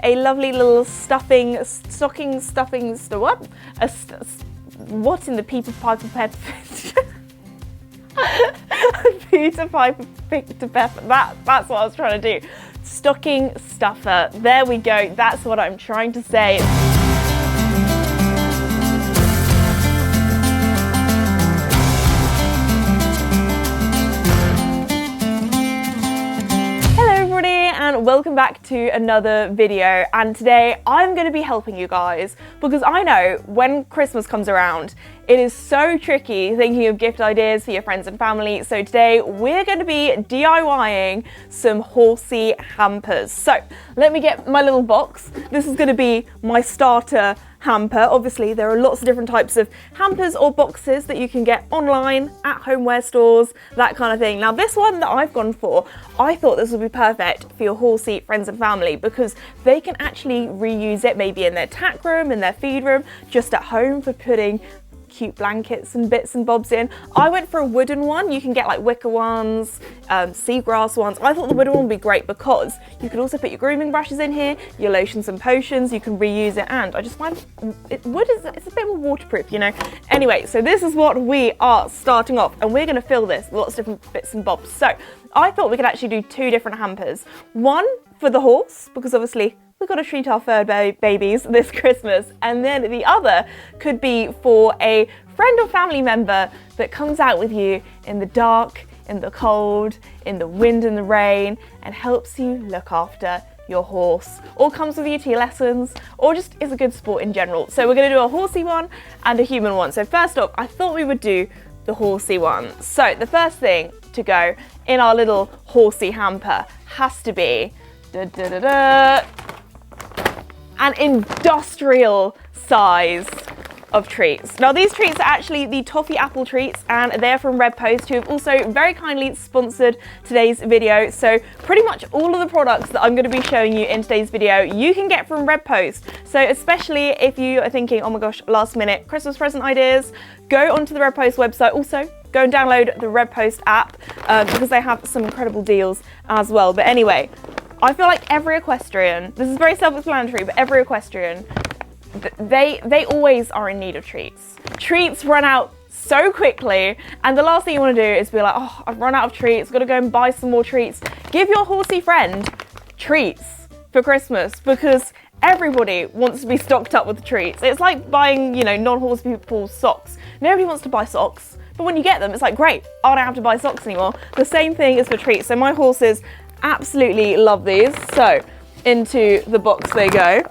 a lovely little stocking stuffing, what in the Peter Piper pet? Peter Piper picked a pepper. That's what I was trying to do. Stocking stuffer. There we go. That's what I'm trying to say. And welcome back to another video, and today I'm going to be helping you guys because I know when Christmas comes around it is so tricky thinking of gift ideas for your friends and family. So today we're going to be DIYing some horsey hampers. So let me get my little box. This is going to be my starter hamper. Obviously there are lots of different types of hampers or boxes that you can get online, at homeware stores, that kind of thing. Now this one that I've gone for, I thought this would be perfect for your horsey friends and family because they can actually reuse it maybe in their tack room, in their feed room, just at home for putting cute blankets and bits and bobs in. I went for a wooden one. You can get like wicker ones, seagrass ones. I thought the wooden one would be great because you could also put your grooming brushes in here, your lotions and potions, you can reuse it, and I just find wood is it's a bit more waterproof, you know. Anyway, so this is what we are starting off, and we're going to fill this with lots of different bits and bobs. So I thought we could actually do two different hampers. One for the horse, because obviously we've got to treat our fur babies this Christmas, and then the other could be for a friend or family member that comes out with you in the dark, in the cold, in the wind and the rain, and helps you look after your horse, or comes with you to your lessons, or just is a good sport in general. So we're going to do a horsey one and a human one. So first up, I thought we would do the horsey one. So the first thing to go in our little horsey hamper has to be an industrial size of treats. Now these treats are actually the toffee apple treats, and they're from Red Post, who have also very kindly sponsored today's video. So pretty much all of the products that I'm going to be showing you in today's video you can get from Red Post. So especially if you are thinking, oh my gosh, last minute Christmas present ideas, go onto the Red Post website. Also go and download the Red Post app because they have some incredible deals as well. But anyway, I feel like every equestrian, this is very self-explanatory, but every equestrian, they always are in need of treats. Treats run out so quickly, and the last thing you want to do is be like, oh, I've run out of treats, got to go and buy some more treats. Give your horsey friend treats for Christmas because everybody wants to be stocked up with treats. It's like buying, you know, non-horse people's socks. Nobody wants to buy socks, but when you get them, it's like, great, I don't have to buy socks anymore. The same thing is for treats. So my horses absolutely love these. So into the box they go.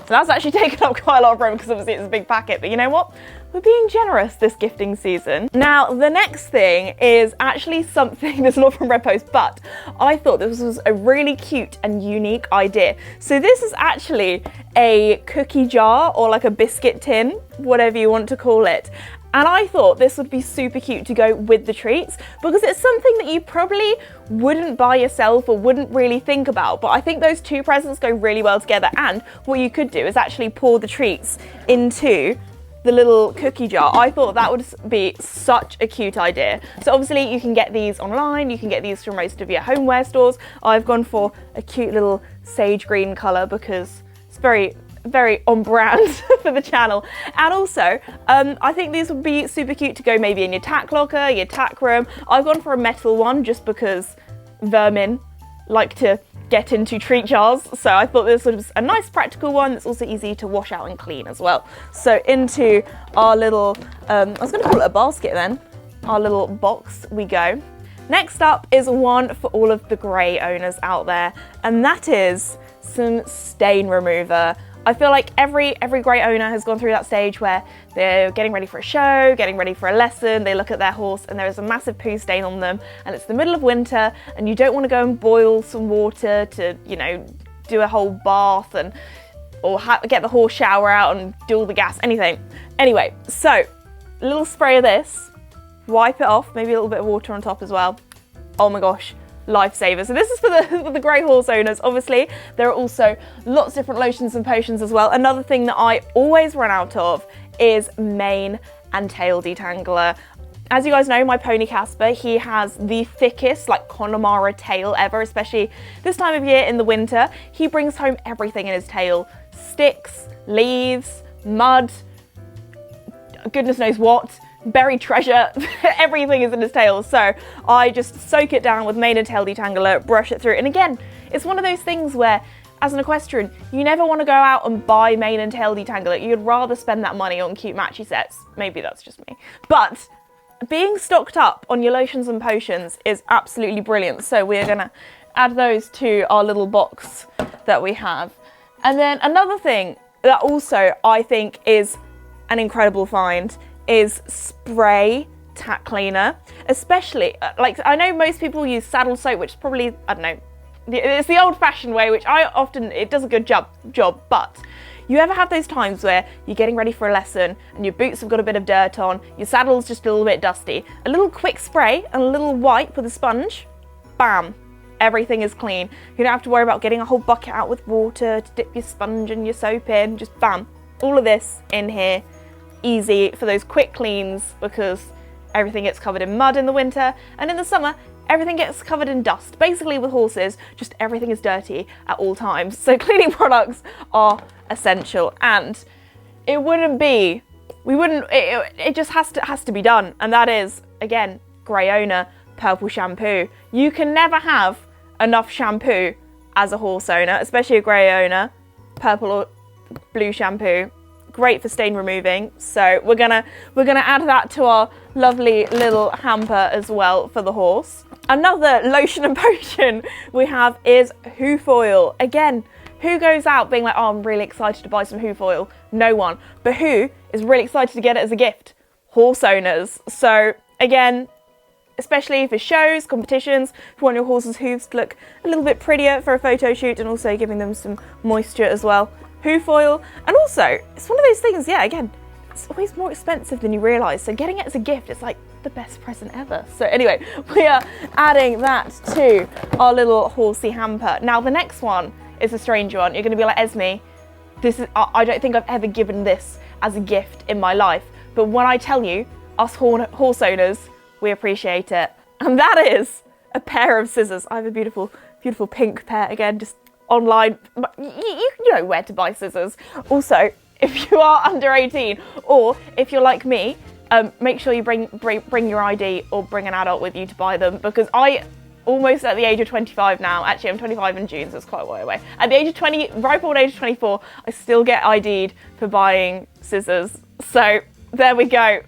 So that's actually taken up quite a lot of room because obviously it's a big packet, but you know what? We're being generous this gifting season. Now, the next thing is actually something that's not from Red Post, but I thought this was a really cute and unique idea. So this is actually a cookie jar, or like a biscuit tin, whatever you want to call it. And I thought this would be super cute to go with the treats because it's something that you probably wouldn't buy yourself or wouldn't really think about. But I think those two presents go really well together. And what you could do is actually pour the treats into the little cookie jar. I thought that would be such a cute idea. So obviously you can get these online, you can get these from most of your homeware stores. I've gone for a cute little sage green colour because it's very on brand for the channel. And also I think these would be super cute to go maybe in your tack locker, your tack room. I've gone for a metal one just because vermin like to get into treat jars, so I thought this was a nice practical one that's also easy to wash out and clean as well. So into our little I was going to call it a basket then, our little box we go. Next up is one for all of the grey owners out there, and that is some stain remover. I feel like every grey owner has gone through that stage where they're getting ready for a show, getting ready for a lesson, they look at their horse and there is a massive poo stain on them, and it's the middle of winter and you don't want to go and boil some water to, you know, do a whole bath and or get the horse shower out and do all the gas, anything. Anyway, so a little spray of this, wipe it off, maybe a little bit of water on top as well. Oh my gosh, lifesaver. So this is for the grey horse owners. Obviously there are also lots of different lotions and potions as well. Another thing that I always run out of is mane and tail detangler. As you guys know, my pony Casper, he has the thickest, like, Connemara tail ever, especially this time of year in the winter. He brings home everything in his tail. Sticks, leaves, mud, goodness knows what, buried treasure, everything is in his tail. So I just soak it down with mane and tail detangler, brush it through. And again, it's one of those things where, as an equestrian, you never want to go out and buy mane and tail detangler. You'd rather spend that money on cute matchy sets. Maybe that's just me. But being stocked up on your lotions and potions is absolutely brilliant. So we're going to add those to our little box that we have. And then another thing that also I think is an incredible find is spray tack cleaner. Especially, like, I know most people use saddle soap, which is probably, I don't know, it's the old-fashioned way, which I often, it does a good job, but you ever have those times where you're getting ready for a lesson and your boots have got a bit of dirt on, your saddle's just a little bit dusty, a little quick spray and a little wipe with a sponge, bam, everything is clean. You don't have to worry about getting a whole bucket out with water to dip your sponge and your soap in, just bam, all of this in here, easy for those quick cleans, because everything gets covered in mud in the winter, and in the summer everything gets covered in dust. Basically with horses, just everything is dirty at all times. So cleaning products are essential, and it wouldn't be, it just has to be done. And that is, again, grey owner, purple shampoo. You can never have enough shampoo as a horse owner, especially a grey owner. Purple or blue shampoo, great for stain removing. So we're gonna add that to our lovely little hamper as well for the horse. Another lotion and potion we have is hoof oil. Again, who goes out being like, oh, I'm really excited to buy some hoof oil? No one. But who is really excited to get it as a gift? Horse owners. So again, especially for shows, competitions, if you want your horse's hooves to look a little bit prettier for a photo shoot, and also giving them some moisture as well. Hoof oil. And also, it's one of those things, yeah, again, it's always more expensive than you realise. So getting it as a gift, it's like the best present ever. So anyway, we are adding that to our little horsey hamper. Now the next one is a strange one. You're going to be like, Esme, this is, I don't think I've ever given this as a gift in my life. But when I tell you, us horse owners, we appreciate it. And that is a pair of scissors. I have a beautiful, beautiful pink pair, again, just online. You know where to buy scissors. Also, if you are under 18, or if you're like me, make sure you bring your ID or bring an adult with you to buy them, because I almost at the age of 25 now. Actually, I'm 25 in June, so it's quite a way away. At the age of 20, right before the age of 24, I still get ID'd for buying scissors. So there we go.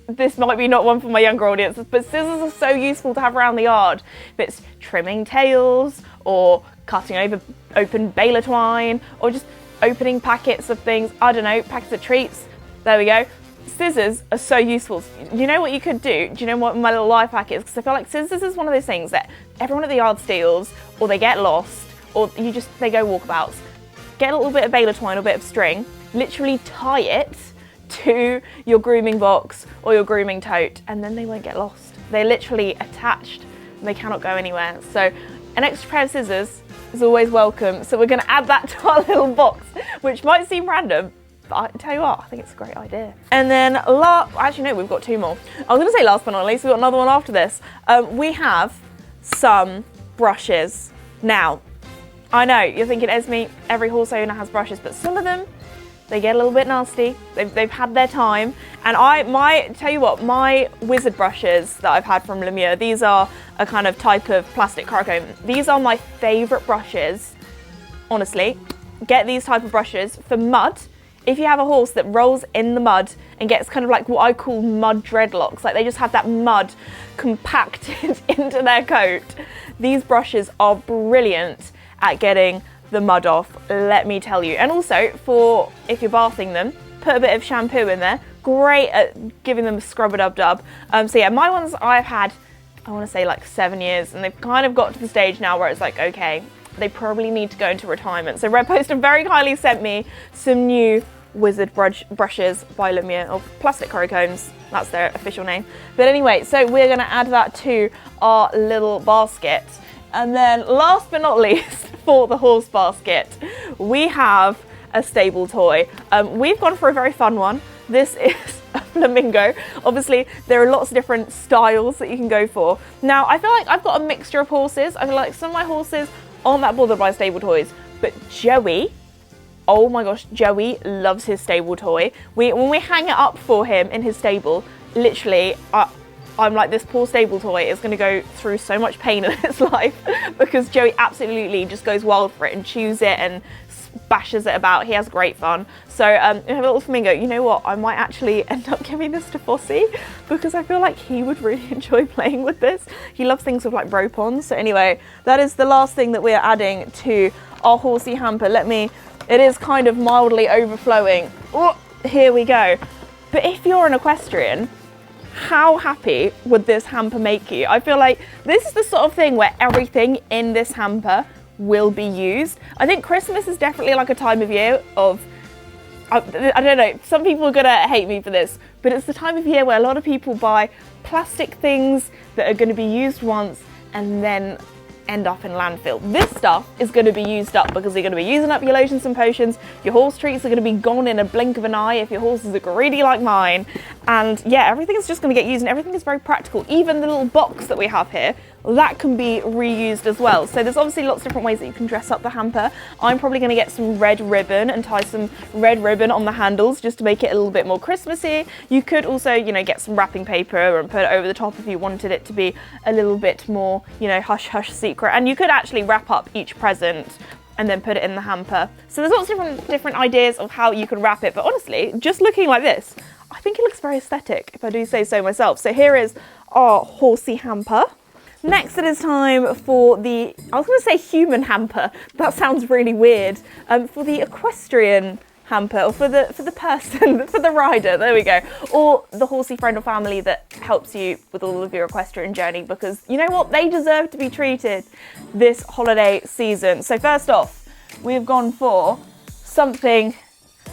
This might be not one for my younger audience, but scissors are so useful to have around the yard. If it's trimming tails, or cutting open baler twine, or just opening packets of things, I don't know, packets of treats. There we go. Scissors are so useful. You know what you could do? Do you know what my little life hack is? Because I feel like scissors is one of those things that everyone at the yard steals, or they get lost, or they go walkabouts. Get a little bit of baler twine or a bit of string, literally tie it to your grooming box or your grooming tote, and then they won't get lost. They're literally attached and they cannot go anywhere. So an extra pair of scissors is always welcome. So we're going to add that to our little box, which might seem random, but I tell you what, I think it's a great idea. And then actually no, we've got two more. I was going to say last but not least, we've got another one after this. We have some brushes. Now, I know you're thinking, Esme, every horse owner has brushes, but some of them, they get a little bit nasty. They've had their time. And tell you what, my wizard brushes that I've had from Lemieux, these are a kind of type of plastic caracolm. These are my favourite brushes, honestly. Get these type of brushes for mud. If you have a horse that rolls in the mud and gets kind of like what I call mud dreadlocks, like they just have that mud compacted into their coat, these brushes are brilliant at getting the mud off, let me tell you. And also, for if you're bathing them, put a bit of shampoo in there. Great at giving them a scrub-a-dub-dub. So yeah, my ones I've had, I want to say like 7 years, and they've kind of got to the stage now where it's like, okay, they probably need to go into retirement. So Red Post have very kindly sent me some new wizard brushes by Lemieux, or plastic caracols, that's their official name. But anyway, so we're going to add that to our little basket. And then last but not least, for the horse basket, we have a stable toy. We've gone for a very fun one. This is a flamingo. Obviously, there are lots of different styles that you can go for. Now, I feel like I've got a mixture of horses. I feel like some of my horses aren't that bothered by stable toys, but Joey, oh my gosh, Joey loves his stable toy. When we hang it up for him in his stable, literally, I'm like, this poor stable toy is going to go through so much pain in its life because Joey absolutely just goes wild for it and chews it and bashes it about. He has great fun. So we have a little flamingo. You know what? I might actually end up giving this to Fossey because I feel like he would really enjoy playing with this. He loves things with like rope on. So anyway, that is the last thing that we're adding to our horsey hamper. It is kind of mildly overflowing. Oh, here we go. But if you're an equestrian, how happy would this hamper make you? I feel like this is the sort of thing where everything in this hamper will be used. I think Christmas is definitely like a time of year of, I don't know, some people are gonna hate me for this, but it's the time of year where a lot of people buy plastic things that are gonna be used once and then end up in landfill. This stuff is going to be used up because you're going to be using up your lotions and potions. Your horse treats are going to be gone in a blink of an eye if your horses are greedy like mine. And yeah, everything is just going to get used and everything is very practical. Even the little box that we have here, that can be reused as well. So there's obviously lots of different ways that you can dress up the hamper. I'm probably going to get some red ribbon and tie some red ribbon on the handles just to make it a little bit more Christmassy. You could also, you know, get some wrapping paper and put it over the top if you wanted it to be a little bit more, you know, hush hush secret. And you could actually wrap up each present and then put it in the hamper. So there's lots of different ideas of how you can wrap it. But honestly, just looking like this, I think it looks very aesthetic, if I do say so myself. So here is our horsey hamper. Next, it is time for the, I was going to say human hamper. That sounds really weird. For the equestrian hamper, or for the person, for the rider, there we go. Or the horsey friend or family that helps you with all of your equestrian journey, because you know what? They deserve to be treated this holiday season. So first off, we've gone for something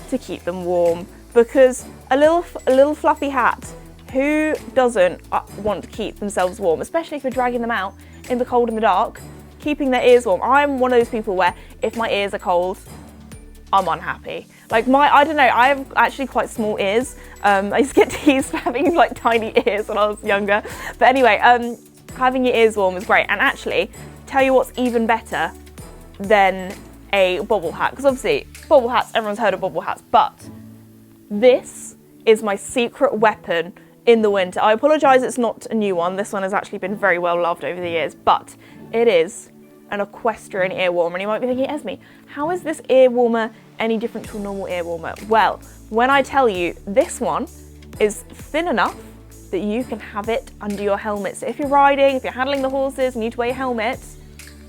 to keep them warm, because a little fluffy hat, who doesn't want to keep themselves warm, especially if you're dragging them out in the cold and the dark, keeping their ears warm. I'm one of those people where if my ears are cold, I'm unhappy. Like I don't know, I have actually quite small ears. I used to get teased for having like tiny ears when I was younger. But anyway, having your ears warm is great. And actually, tell you what's even better than a bobble hat, because obviously bobble hats, everyone's heard of bobble hats, but this is my secret weapon in the winter. I apologise, it's not a new one. This one has actually been very well loved over the years, but it is an equestrian ear warmer. And you might be thinking, Esme, how is this ear warmer any different to a normal ear warmer? Well, when I tell you, this one is thin enough that you can have it under your helmet. So if you're riding, if you're handling the horses, you need to wear your helmet,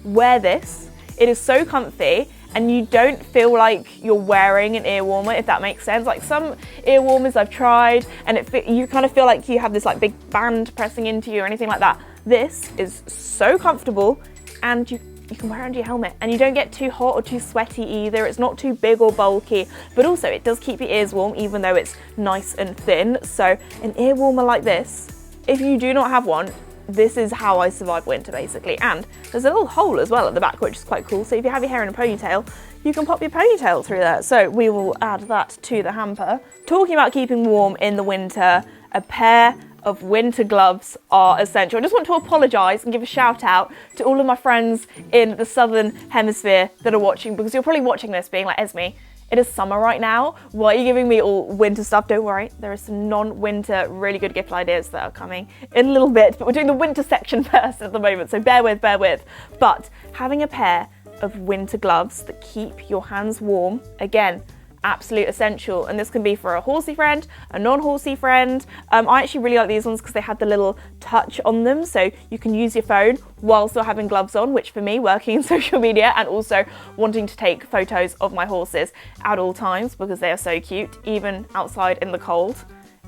wear this. It is so comfy, and you don't feel like you're wearing an ear warmer, if that makes sense. Like some ear warmers I've tried, and you kind of feel like you have this like big band pressing into you or anything like that. This is so comfortable, and you can wear it under your helmet, and you don't get too hot or too sweaty either. It's not too big or bulky, but also it does keep your ears warm even though it's nice and thin. So an ear warmer like this, if you do not have one, this is how I survive winter basically. And there's a little hole as well at the back, which is quite cool. So if you have your hair in a ponytail, you can pop your ponytail through there. So we will add that to the hamper. Talking about keeping warm in the winter, a pair of winter gloves are essential. I just want to apologise and give a shout out to all of my friends in the southern hemisphere that are watching, because you're probably watching this being like, Esme, it is summer right now. Why are you giving me all winter stuff? Don't worry, there are some non-winter really good gift ideas that are coming in a little bit, but we're doing the winter section first at the moment, so bear with. But having a pair of winter gloves that keep your hands warm, again, absolute essential. And this can be for a horsey friend, a non-horsey friend. I actually really like these ones because they have the little touch on them, so you can use your phone while still having gloves on, which for me, working in social media and also wanting to take photos of my horses at all times because they are so cute, even outside in the cold,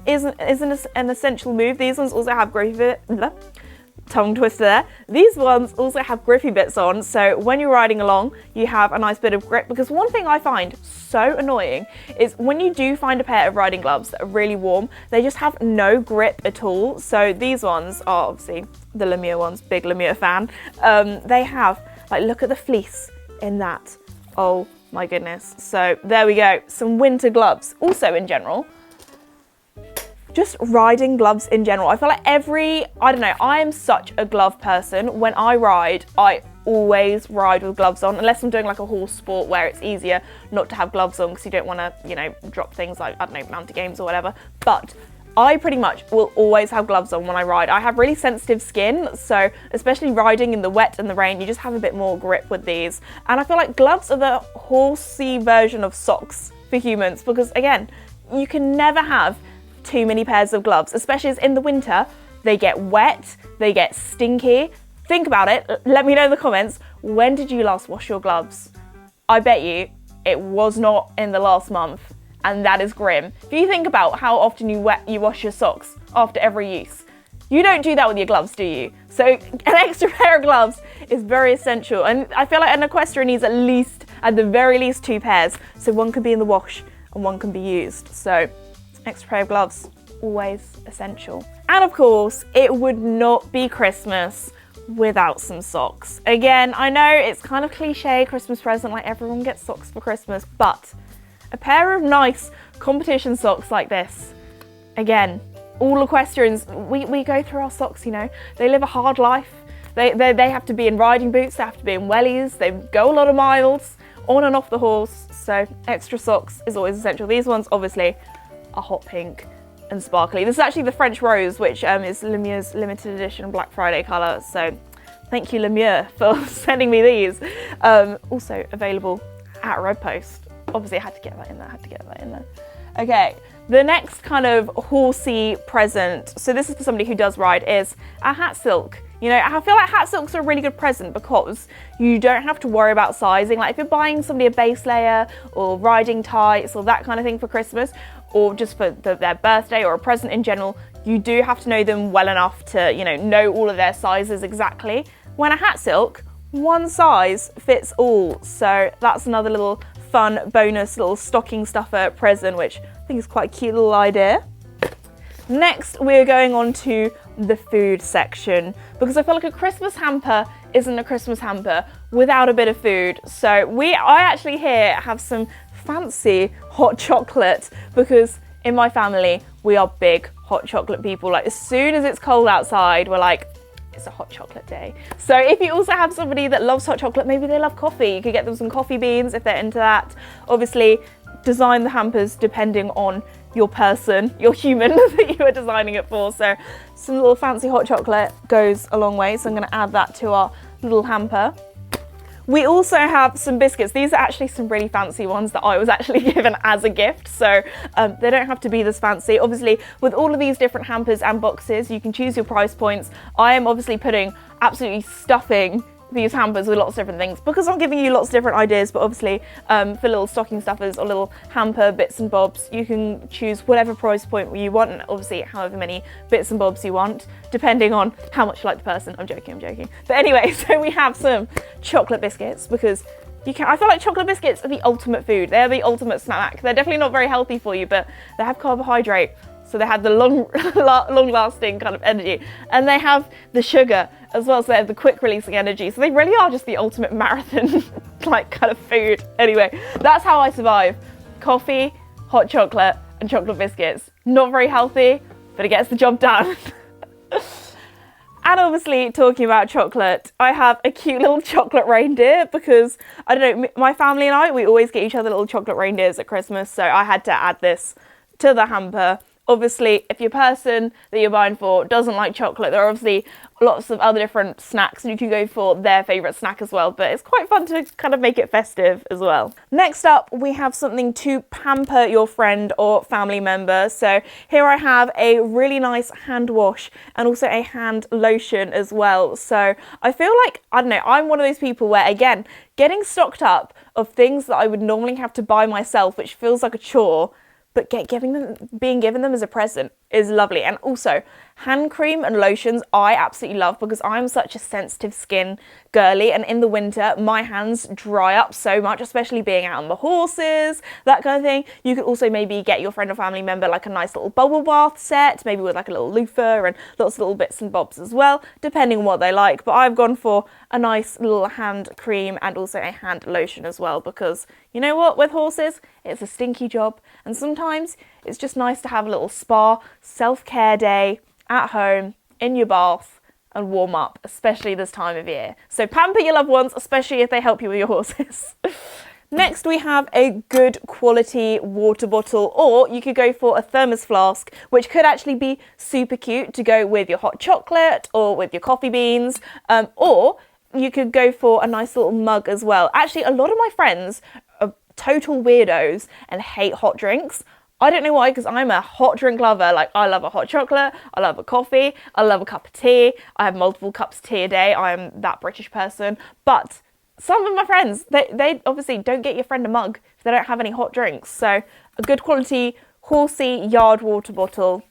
is an essential move. These ones also have tongue twister there. These ones also have grippy bits on, so when you're riding along, you have a nice bit of grip, because one thing I find so annoying is when you do find a pair of riding gloves that are really warm, they just have no grip at all. So these ones are obviously the Lemure ones, big Lemure fan. They have, like, look at the fleece in that. Oh my goodness. So there we go, some winter gloves. Also in general, just riding gloves in general. I feel like I don't know, I am such a glove person. When I ride, I always ride with gloves on, unless I'm doing like a horse sport where it's easier not to have gloves on because you don't want to, you know, drop things like, I don't know, mounted games or whatever. But I pretty much will always have gloves on when I ride. I have really sensitive skin, so especially riding in the wet and the rain, you just have a bit more grip with these. And I feel like gloves are the horsey version of socks for humans, because again, you can never have too many pairs of gloves, especially as in the winter. They get wet, they get stinky. Think about it, let me know in the comments, when did you last wash your gloves? I bet you it was not in the last month, and that is grim. If you think about how often you wash your socks after every use, you don't do that with your gloves, do you? So an extra pair of gloves is very essential, and I feel like an equestrian needs at the very least 2 pairs, so one can be in the wash and one can be used. So extra pair of gloves, always essential. And of course, it would not be Christmas without some socks. Again, I know it's kind of cliche Christmas present, like everyone gets socks for Christmas, but a pair of nice competition socks like this. Again, all equestrians, we go through our socks, you know. They live a hard life. They have to be in riding boots, they have to be in wellies, they go a lot of miles on and off the horse, so extra socks is always essential. These ones obviously are hot pink and sparkly. This is actually the French Rose, which is Lemure's limited edition Black Friday colour, so thank you Lemure for sending me these. Also available at Red Post. Obviously I had to get that in there, Okay, the next kind of horsey present, so this is for somebody who does ride, is a hat silk. You know, I feel like hat silks are a really good present because you don't have to worry about sizing. Like if you're buying somebody a base layer or riding tights or that kind of thing for Christmas, or just for their birthday or a present in general, you do have to know them well enough to, you know all of their sizes exactly. When a hat silk, one size fits all. So that's another little fun bonus little stocking stuffer present, which I think is quite a cute little idea. Next, we're going on to the food section, because I feel like a Christmas hamper isn't a Christmas hamper without a bit of food. So I actually here have some fancy hot chocolate, because in my family, we are big hot chocolate people. Like as soon as it's cold outside, we're like, it's a hot chocolate day. So if you also have somebody that loves hot chocolate, maybe they love coffee, you could get them some coffee beans if they're into that. Obviously, design the hampers depending on your person, your human that you are designing it for. So some little fancy hot chocolate goes a long way. So I'm going to add that to our little hamper. We also have some biscuits. These are actually some really fancy ones that I was actually given as a gift. So they don't have to be this fancy. Obviously, with all of these different hampers and boxes, you can choose your price points. I am obviously absolutely stuffing these hampers with lots of different things because I'm giving you lots of different ideas, but obviously for little stocking stuffers or little hamper bits and bobs, you can choose whatever price point you want, and obviously however many bits and bobs you want, depending on how much you like the person. I'm joking. But anyway, so we have some chocolate biscuits, because I feel like chocolate biscuits are the ultimate food. They're the ultimate snack. They're definitely not very healthy for you, but they have carbohydrate, so they have the long-lasting kind of energy, and they have the sugar as well, so they have the quick-releasing energy. So they really are just the ultimate marathon, like kind of food. Anyway, that's how I survive: coffee, hot chocolate, and chocolate biscuits. Not very healthy, but it gets the job done. And obviously, talking about chocolate, I have a cute little chocolate reindeer because, I don't know, my family and I, we always get each other little chocolate reindeers at Christmas, so I had to add this to the hamper. Obviously, if your person that you're buying for doesn't like chocolate, there are obviously lots of other different snacks and you can go for their favourite snack as well, but it's quite fun to kind of make it festive as well. Next up, we have something to pamper your friend or family member. So here I have a really nice hand wash and also a hand lotion as well. So I feel like, I don't know, I'm one of those people where, again, getting stocked up of things that I would normally have to buy myself, which feels like a chore, but being given them as a present is lovely. And also, Hand cream and lotions I absolutely love because I'm such a sensitive skin girly, and in the winter my hands dry up so much, especially being out on the horses, that kind of thing. You could also maybe get your friend or family member like a nice little bubble bath set, maybe with like a little loofah and lots of little bits and bobs as well, depending on what they like. But I've gone for a nice little hand cream and also a hand lotion as well, because you know what, with horses it's a stinky job, and sometimes it's just nice to have a little spa self-care day at home in your bath and warm up, especially this time of year. So pamper your loved ones, especially if they help you with your horses. Next we have a good quality water bottle, or you could go for a thermos flask, which could actually be super cute to go with your hot chocolate or with your coffee beans, or you could go for a nice little mug as well. Actually, a lot of my friends are total weirdos and hate hot drinks. I don't know why, because I'm a hot drink lover. Like, I love a hot chocolate, I love a coffee, I love a cup of tea. I have multiple cups of tea a day. I am that British person. But some of my friends, they obviously don't get your friend a mug if they don't have any hot drinks. So a good quality horsey yard water bottle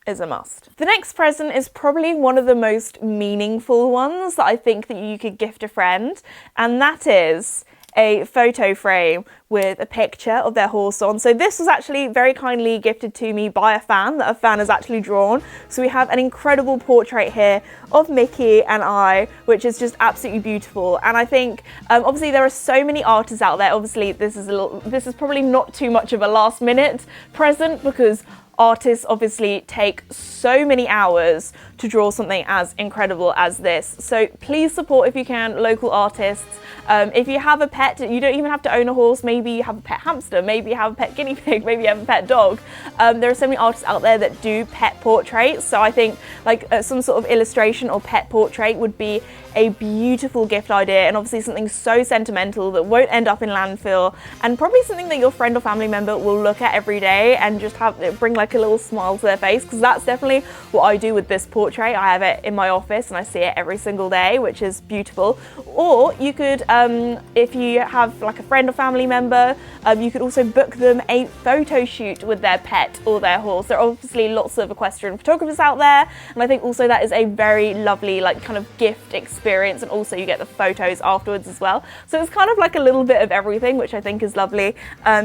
is a must. The next present is probably one of the most meaningful ones that I think that you could gift a friend, and that is a photo frame with a picture of their horse on. So this was actually very kindly gifted to me by a fan that a fan has actually drawn. So we have an incredible portrait here of Mickey and I, which is just absolutely beautiful. And I think obviously there are so many artists out there. Obviously this is probably not too much of a last minute present, because artists obviously take so many hours to draw something as incredible as this. So please support, if you can, local artists. If you have a pet, you don't even have to own a horse. Maybe you have a pet hamster, maybe you have a pet guinea pig, maybe you have a pet dog. There are so many artists out there that do pet portraits. So I think like some sort of illustration or pet portrait would be a beautiful gift idea, and obviously something so sentimental that won't end up in landfill, and probably something that your friend or family member will look at every day and just bring like a little smile to their face, because that's definitely what I do with this portrait. I have it in my office and I see it every single day, which is beautiful. Or you could, if you have like a friend or family member, you could also book them a photo shoot with their pet or their horse. There are obviously lots of equestrian photographers out there, and I think also that is a very lovely like kind of gift experience, and also you get the photos afterwards as well. So it's kind of like a little bit of everything, which I think is lovely.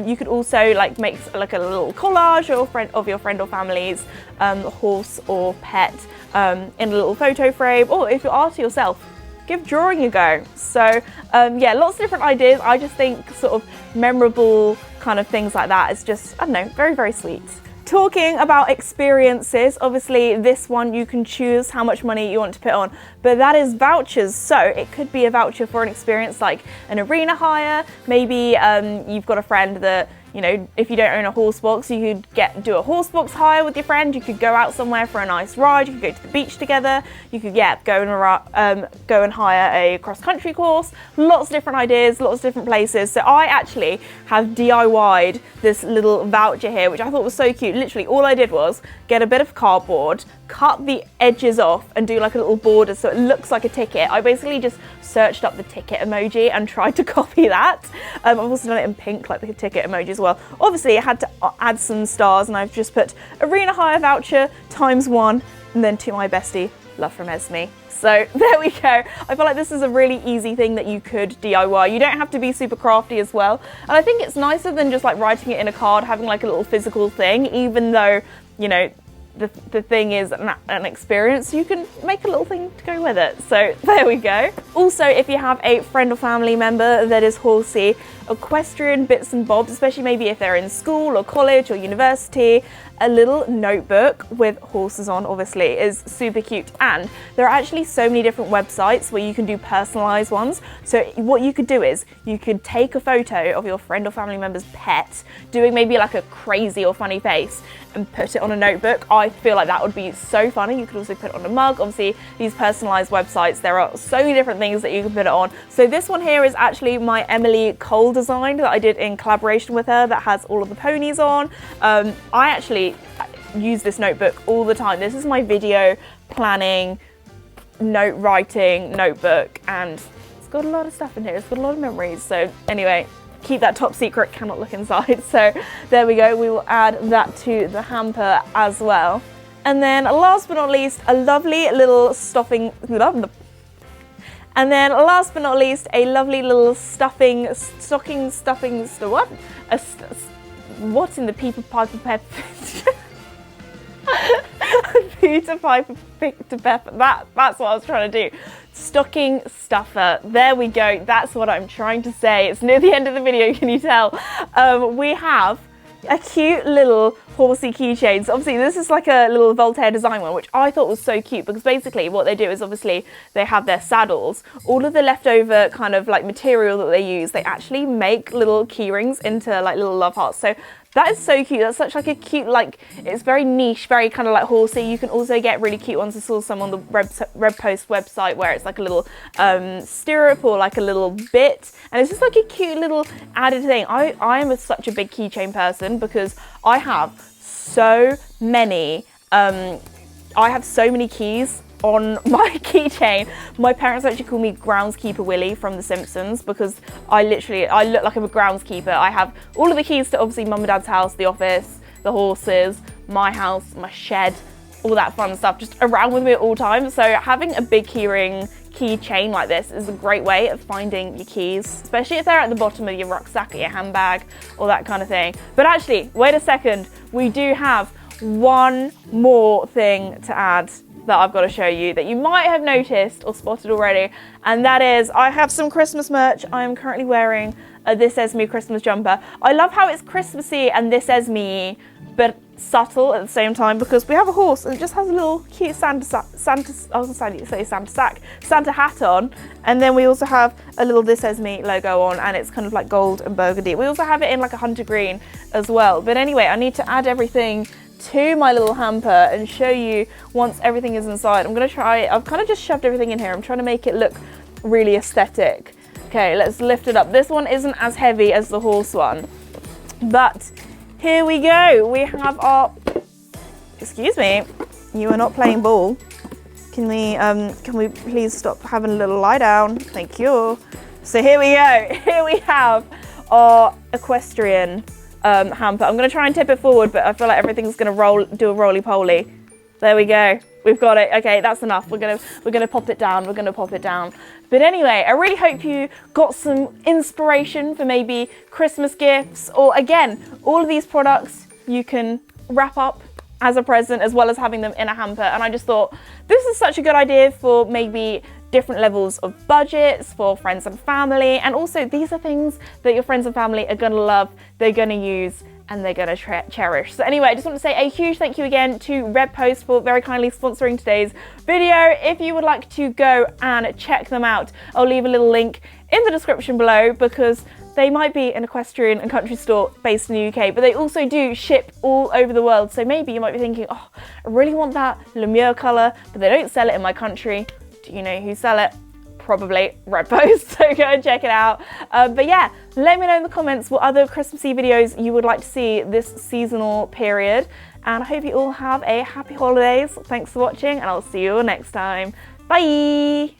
You could also like make like a little collage of your friend or family's horse or pet in a little photo frame, or if you're arty yourself, give drawing a go. So yeah, lots of different ideas. I just think sort of memorable kind of things like that is just, I don't know, very, very sweet. Talking about experiences, obviously this one you can choose how much money you want to put on, but that is vouchers. So it could be a voucher for an experience like an arena hire. Maybe you've got a friend that, you know, if you don't own a horse box, you could do a horse box hire with your friend. You could go out somewhere for a nice ride. You could go to the beach together. You could, yeah, go and hire a cross-country course. Lots of different ideas, lots of different places. So I actually have DIY'd this little voucher here, which I thought was so cute. Literally, all I did was get a bit of cardboard, cut the edges off and do like a little border so it looks like a ticket. I basically just searched up the ticket emoji and tried to copy that. I've also done it in pink, like the ticket emoji as well. Obviously I had to add some stars, and I've just put arena hire voucher ×1 and then to my bestie, love from Esme. So there we go. I feel like this is a really easy thing that you could DIY. You don't have to be super crafty as well. And I think it's nicer than just like writing it in a card, having like a little physical thing, even though, you know, the thing is an experience, you can make a little thing to go with it. So there we go. Also, if you have a friend or family member that is horsey, equestrian bits and bobs, especially maybe if they're in school or college or university, a little notebook with horses on obviously is super cute. And there are actually so many different websites where you can do personalized ones. So what you could do is you could take a photo of your friend or family member's pet doing maybe like a crazy or funny face and put it on a notebook. I feel like that would be so funny. You could also put it on a mug. Obviously these personalized websites, there are so many different things that you can put it on. So this one here is actually my Emily Cole design that I did in collaboration with her, that has all of the ponies on. I actually use this notebook all the time. This is my video planning, note writing notebook, and it's got a lot of stuff in here. It's got a lot of memories. So anyway, keep that top secret, cannot look inside. So there we go. We will add that to the hamper as well. And then last but not least, a lovely little stuffing, and then last but not least, a lovely little stocking stuffing, what? What's in the Peter Piper pepper? Peter Piper picked a pepper. That's what I was trying to do. Stocking stuffer. There we go. That's what I'm trying to say. It's near the end of the video, can you tell? We have a cute little horsey keychain. So obviously this is like a little Voltaire design one, which I thought was so cute, because basically what they do is obviously they have their saddles, all of the leftover kind of like material that they use, they actually make little key rings into like little love hearts. So that is so cute. That's such like a cute, like, it's very niche, very kind of like horsey. You can also get really cute ones. I saw some on the Red Post website where it's like a little stirrup or like a little bit, and it's just like a cute little added thing. I am such a big keychain person because I have so many keys on my keychain. My parents actually call me Groundskeeper Willie from The Simpsons because I look like I'm a groundskeeper. I have all of the keys to obviously mum and dad's house, the office, the horses, my house, my shed, all that fun stuff just around with me at all times. So having a big keychain like this is a great way of finding your keys, especially if they're at the bottom of your rucksack or your handbag or that kind of thing. But actually, wait a second, we do have one more thing to add that I've got to show you that you might have noticed or spotted already, and that is I have some Christmas merch. I am currently wearing a This Esme Christmas jumper. I love how it's Christmassy and This Esme, but subtle at the same time, because we have a horse and it just has a little cute Santa hat on, and then we also have a little This Esme logo on, and it's kind of like gold and burgundy. We also have it in like a hunter green as well. But anyway, I need to add everything to my little hamper and show you once everything is inside. I've kind of just shoved everything in here. I'm trying to make it look really aesthetic. Okay, let's lift it up. This one isn't as heavy as the horse one, but here we go. We have our, excuse me, you are not playing ball. Can we please stop having a little lie down? Thank you. So here we go. Here we have our Equestrian hamper. I'm going to try and tip it forward, but I feel like everything's going to do a roly-poly. There we go. We've got it. Okay, that's enough. We're gonna pop it down. We're gonna pop it down. But anyway, I really hope you got some inspiration for maybe Christmas gifts, or again, all of these products you can wrap up as a present as well as having them in a hamper. And I just thought this is such a good idea for maybe different levels of budgets, for friends and family, and also these are things that your friends and family are gonna love, they're gonna use, and they're gonna cherish. So anyway, I just want to say a huge thank you again to Red Post for very kindly sponsoring today's video. If you would like to go and check them out, I'll leave a little link in the description below, because they might be an equestrian and country store based in the UK, but they also do ship all over the world. So maybe you might be thinking, oh, I really want that Lemure colour, but they don't sell it in my country. Do you know who sell it? Probably Red Post, so go and check it out. But yeah, let me know in the comments what other Christmassy videos you would like to see this seasonal period, and I hope you all have a happy holidays. Thanks for watching, and I'll see you all next time. Bye!